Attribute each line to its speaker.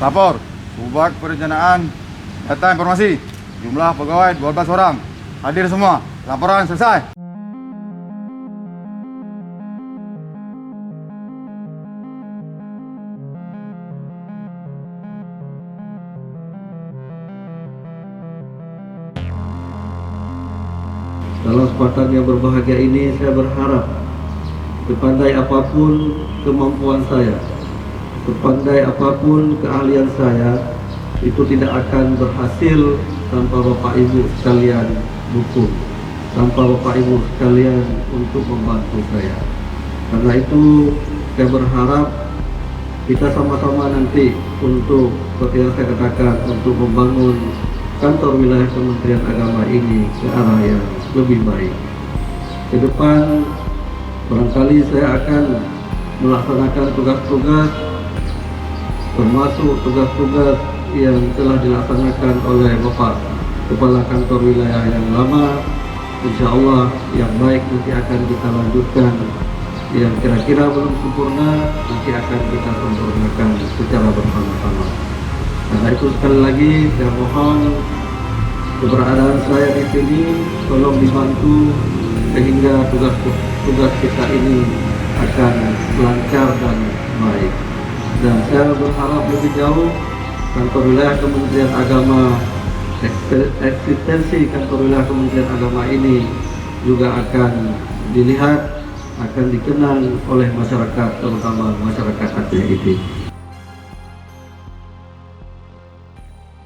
Speaker 1: Lapor, Subag Perencanaan, data informasi, jumlah pegawai 12 orang. Hadir semua, laporan selesai.
Speaker 2: Dalam kesempatan yang berbahagia ini, saya berharap sepandai apapun kemampuan saya, sepandai apapun keahlian saya, itu tidak akan berhasil tanpa Bapak Ibu sekalian dukung, tanpa Bapak Ibu sekalian untuk membantu saya. Karena itu saya berharap kita sama-sama nanti untuk, seperti yang saya katakan, untuk membangun kantor wilayah Kementerian Agama ini ke arah yang lebih baik. Ke depan barangkali saya akan melaksanakan tugas-tugas, termasuk tugas-tugas yang telah dilaksanakan oleh Bapak Kepala Kantor Wilayah yang lama. Insya Allah yang baik nanti akan kita lanjutkan, yang kira-kira belum sempurna nanti akan kita sempurnakan secara bersama-sama. Karena itu sekali lagi saya mohon keberadaan saya di sini tolong dibantu sehingga tugas kita ini akan lancar dan baik. Dan saya berharap lebih jauh kantor wilayah Kementerian Agama, eksistensi kantor wilayah Kementerian Agama ini juga akan dilihat, akan dikenal oleh masyarakat, terutama masyarakat Aceh ini.